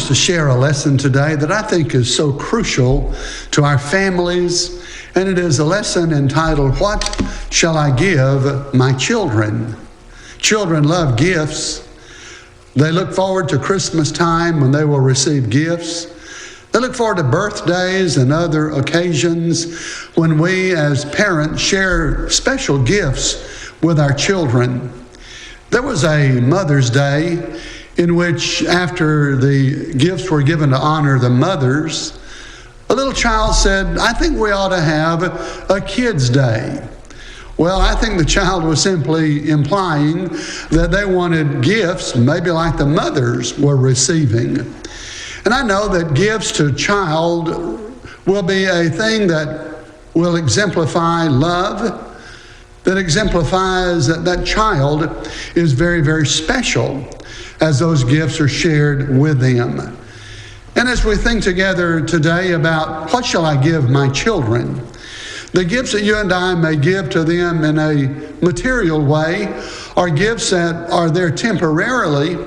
to share a lesson today that I think is so crucial to our families, and it is a lesson entitled, "What Shall I Give My Children?" Children love gifts. They look forward to Christmas time when they will receive gifts. They look forward to birthdays and other occasions when we as parents share special gifts with our children. There was a Mother's Day in which, after the gifts were given to honor the mothers, a little child said, "I think we ought to have a Kids' Day." Well, I think the child was simply implying that they wanted gifts, maybe like the mothers were receiving. And I know that gifts to a child will be a thing that will exemplify love, that exemplifies that child is very, very special as those gifts are shared with them. And as we think together today about what shall I give my children, the gifts that you and I may give to them in a material way are gifts that are there temporarily.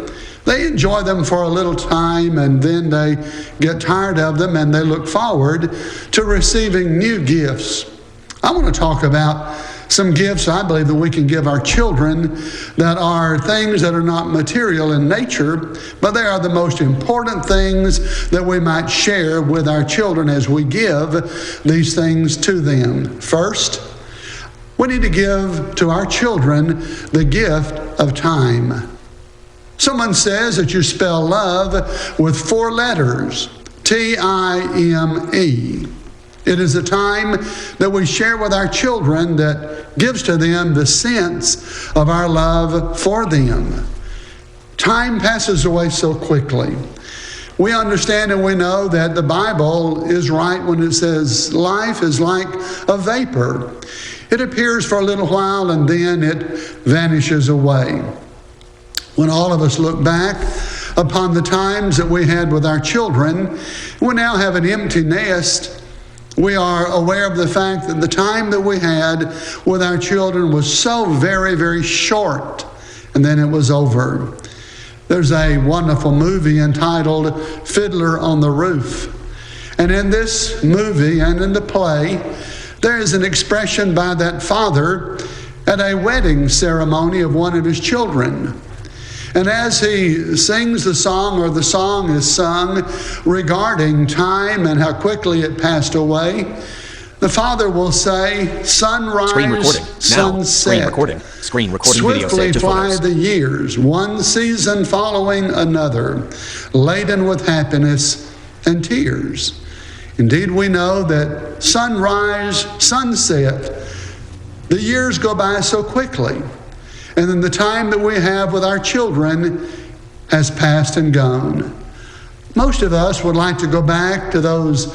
They enjoy them for a little time and then they get tired of them and they look forward to receiving new gifts. I want to talk about some gifts I believe that we can give our children that are things that are not material in nature, but they are the most important things that we might share with our children as we give these things to them. First, we need to give to our children the gift of time. Someone says that you spell love with 4 letters, T-I-M-E. It is a time that we share with our children that gives to them the sense of our love for them. Time passes away so quickly. We understand and we know that the Bible is right when it says life is like a vapor. It appears for a little while and then it vanishes away. When all of us look back upon the times that we had with our children, we now have an empty nest. We are aware of the fact that the time that we had with our children was so very, very short, and then it was over. There's a wonderful movie entitled Fiddler on the Roof. And in this movie and in the play, there is an expression by that father at a wedding ceremony of one of his children. And as he sings the song, or the song is sung regarding time and how quickly it passed away, the father will say, "Sunrise, sunset, Screen recording swiftly fly the years, one season following another, laden with happiness and tears." Indeed, we know that sunrise, sunset, the years go by so quickly. And then the time that we have with our children has passed and gone. Most of us would like to go back to those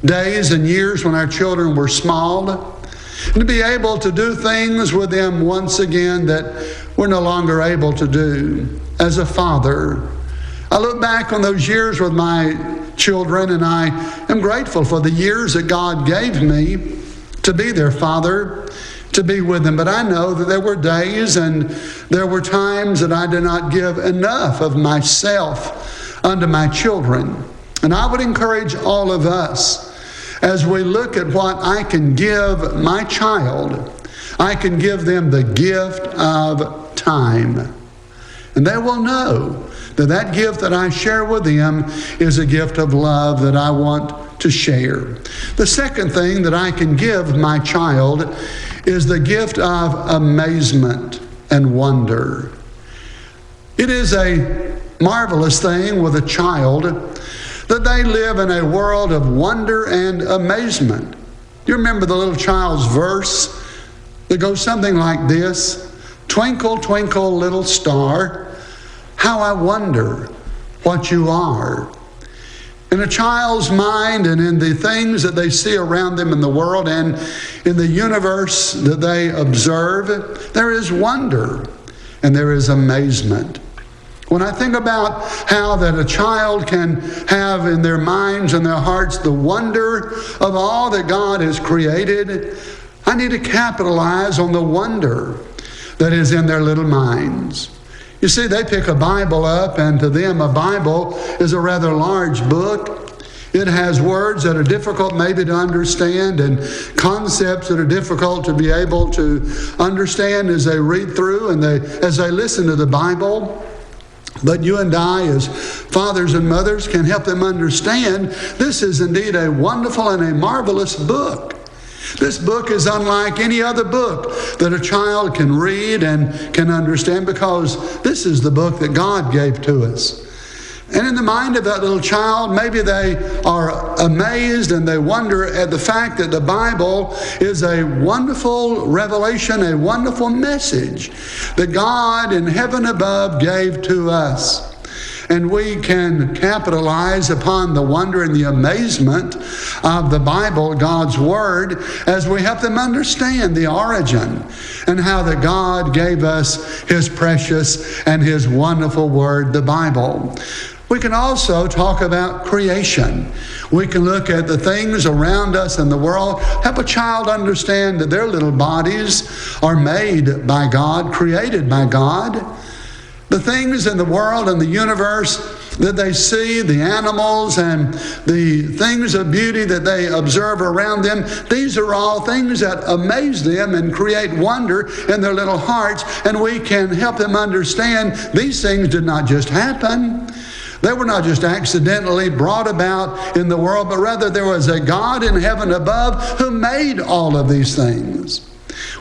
days and years when our children were small and to be able to do things with them once again that we're no longer able to do. As a father, I look back on those years with my children and I am grateful for the years that God gave me to be their father, to be with them. But I know that there were days and there were times that I did not give enough of myself unto my children. And I would encourage all of us, as we look at what I can give my child, I can give them the gift of time. And they will know that that gift that I share with them is a gift of love that I want to share. The second thing that I can give my child is the gift of amazement and wonder. It is a marvelous thing with a child that they live in a world of wonder and amazement. You remember the little child's verse that goes something like this: "Twinkle, twinkle, little star, how I wonder what you are." In a child's mind and in the things that they see around them in the world and in the universe that they observe, there is wonder and there is amazement. When I think about how that a child can have in their minds and their hearts the wonder of all that God has created, I need to capitalize on the wonder that is in their little minds. You see, they pick a Bible up, and to them a Bible is a rather large book. It has words that are difficult maybe to understand and concepts that are difficult to be able to understand as they read through and as they listen to the Bible. But you and I, as fathers and mothers, can help them understand this is indeed a wonderful and a marvelous book. This book is unlike any other book that a child can read and can understand, because this is the book that God gave to us. And in the mind of that little child, maybe they are amazed and they wonder at the fact that the Bible is a wonderful revelation, a wonderful message that God in heaven above gave to us. And we can capitalize upon the wonder and the amazement of the Bible, God's Word, as we help them understand the origin and how that God gave us His precious and His wonderful Word, the Bible. We can also talk about creation. We can look at the things around us in the world, help a child understand that their little bodies are made by God, created by God. The things in the world and the universe that they see, the animals and the things of beauty that they observe around them, these are all things that amaze them and create wonder in their little hearts, and we can help them understand these things did not just happen. They were not just accidentally brought about in the world, but rather there was a God in heaven above who made all of these things.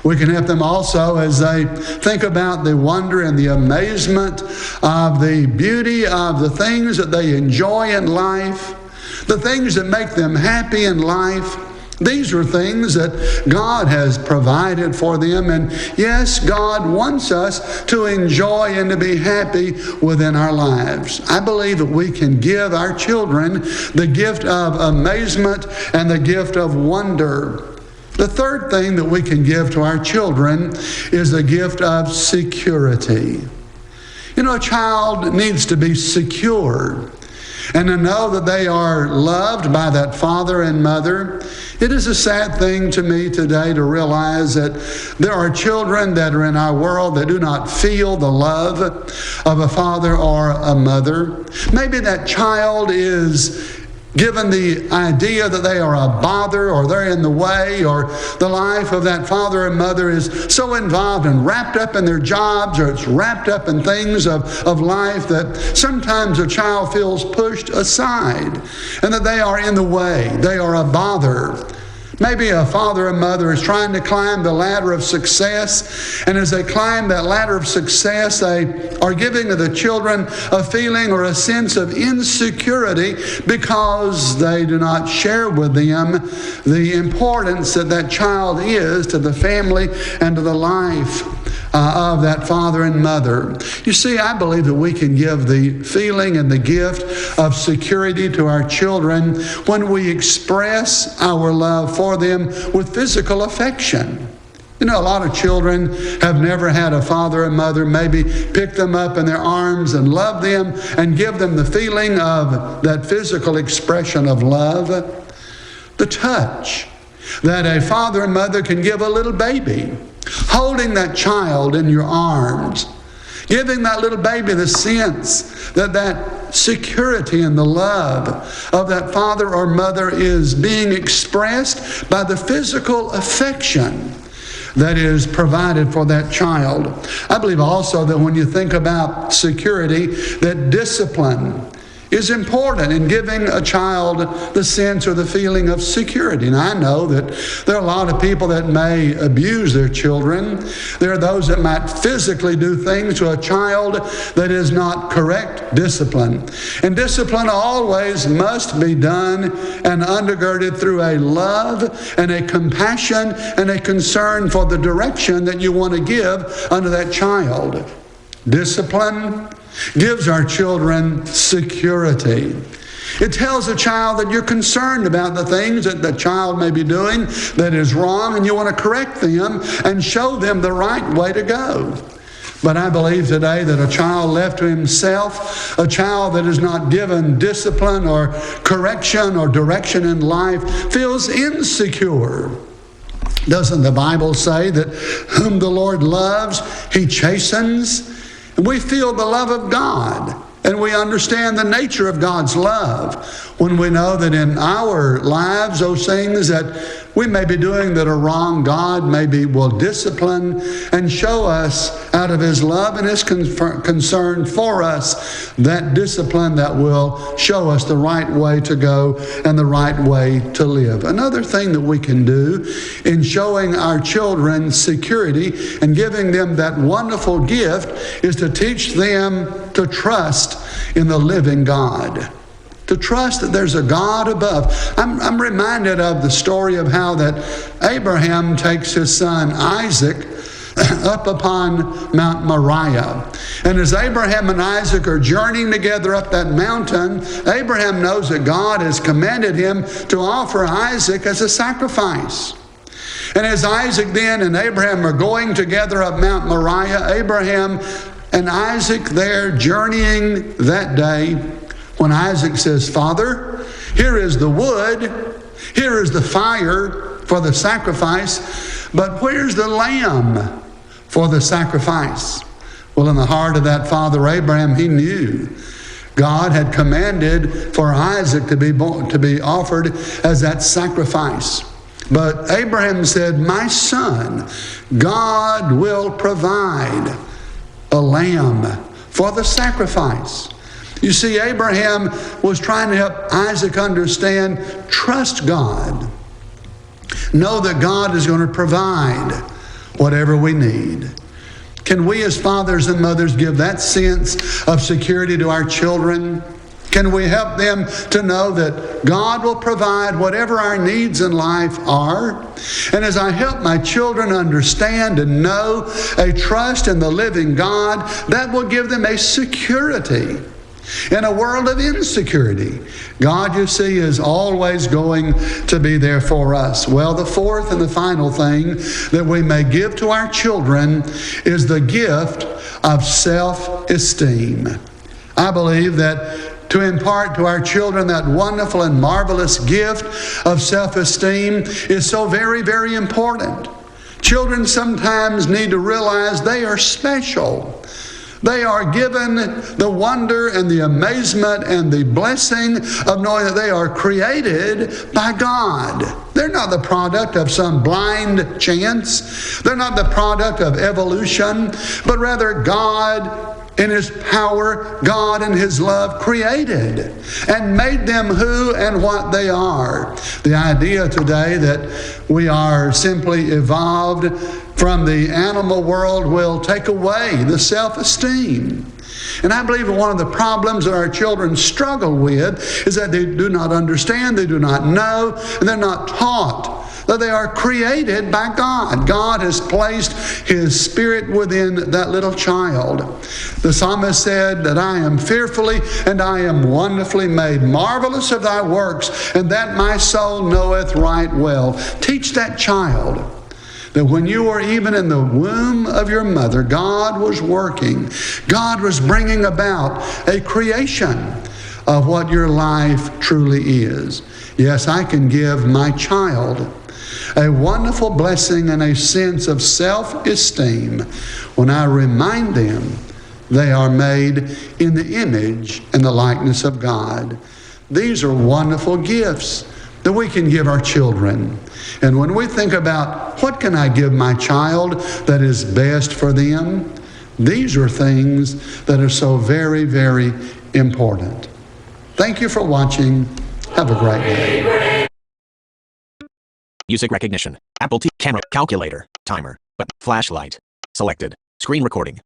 We can help them also as they think about the wonder and the amazement of the beauty of the things that they enjoy in life, the things that make them happy in life. These are things that God has provided for them. And yes, God wants us to enjoy and to be happy within our lives. I believe that we can give our children the gift of amazement and the gift of wonder. The third thing that we can give to our children is the gift of security. You know, a child needs to be secure and to know that they are loved by that father and mother. It is a sad thing to me today to realize that there are children that are in our world that do not feel the love of a father or a mother. Maybe that child is given the idea that they are a bother or they're in the way, or the life of that father and mother is so involved and wrapped up in their jobs, or it's wrapped up in things of life that sometimes a child feels pushed aside and that they are in the way, they are a bother. Maybe a father and mother is trying to climb the ladder of success, and as they climb that ladder of success, they are giving to the children a feeling or a sense of insecurity because they do not share with them the importance that that child is to the family and to the life of that father and mother. You see, I believe that we can give the feeling and the gift of security to our children when we express our love for them with physical affection. You know, a lot of children have never had a father and mother maybe pick them up in their arms and love them and give them the feeling of that physical expression of love. The touch that a father and mother can give a little baby, holding that child in your arms, giving that little baby the sense that that security and the love of that father or mother is being expressed by the physical affection that is provided for that child. I believe also that when you think about security, that discipline is important in giving a child the sense or the feeling of security. And I know that there are a lot of people that may abuse their children. There are those that might physically do things to a child that is not correct discipline. And discipline always must be done and undergirded through a love and a compassion and a concern for the direction that you want to give unto that child. Discipline gives our children security. It tells a child that you're concerned about the things that the child may be doing that is wrong, and you want to correct them and show them the right way to go. But I believe today that a child left to himself, a child that is not given discipline or correction or direction in life, feels insecure. Doesn't the Bible say that whom the Lord loves, He chastens? We feel the love of God, and we understand the nature of God's love when we know that in our lives, those things that we may be doing that are wrong, God maybe will discipline and show us out of His love and His concern for us that discipline that will show us the right way to go and the right way to live. Another thing that we can do in showing our children security and giving them that wonderful gift is to teach them to trust in the living God. To trust that there's a God above. I'm reminded of the story of how that Abraham takes his son Isaac up upon Mount Moriah. And as Abraham and Isaac are journeying together up that mountain, Abraham knows that God has commanded him to offer Isaac as a sacrifice. And as Isaac then and Abraham are going together up Mount Moriah, Abraham and Isaac there journeying that day, when Isaac says, "Father, here is the wood, here is the fire for the sacrifice, but where's the lamb for the sacrifice?" Well, in the heart of that father Abraham, he knew God had commanded for Isaac to be offered as that sacrifice. But Abraham said, "My son, God will provide a lamb for the sacrifice." You see, Abraham was trying to help Isaac understand, trust God. Know that God is going to provide whatever we need. Can we as fathers and mothers give that sense of security to our children? Can we help them to know that God will provide whatever our needs in life are? And as I help my children understand and know a trust in the living God, that will give them a security in a world of insecurity. God, you see, is always going to be there for us. Well, the fourth and the final thing that we may give to our children is the gift of self-esteem. I believe that to impart to our children that wonderful and marvelous gift of self-esteem is so very, very important. Children sometimes need to realize they are special. They are given the wonder and the amazement and the blessing of knowing that they are created by God. They're not the product of some blind chance. They're not the product of evolution, but rather God in His power, God in His love created and made them who and what they are. The idea today that we are simply evolved from the animal world will take away the self-esteem. And I believe one of the problems that our children struggle with is that they do not understand, they do not know, and they're not taught that they are created by God. God has placed His Spirit within that little child. The psalmist said that I am fearfully and I am wonderfully made. Marvelous are thy works, and that my soul knoweth right well. Teach that child that when you were even in the womb of your mother, God was working. God was bringing about a creation of what your life truly is. Yes, I can give my child a wonderful blessing and a sense of self-esteem when I remind them they are made in the image and the likeness of God. These are wonderful gifts that we can give our children. And when we think about what can I give my child that is best for them, these are things that are so very, very important. Thank you for watching. Have a great day. Music recognition. Apple TV camera. Calculator. Timer. Button. Flashlight. Selected. Screen recording.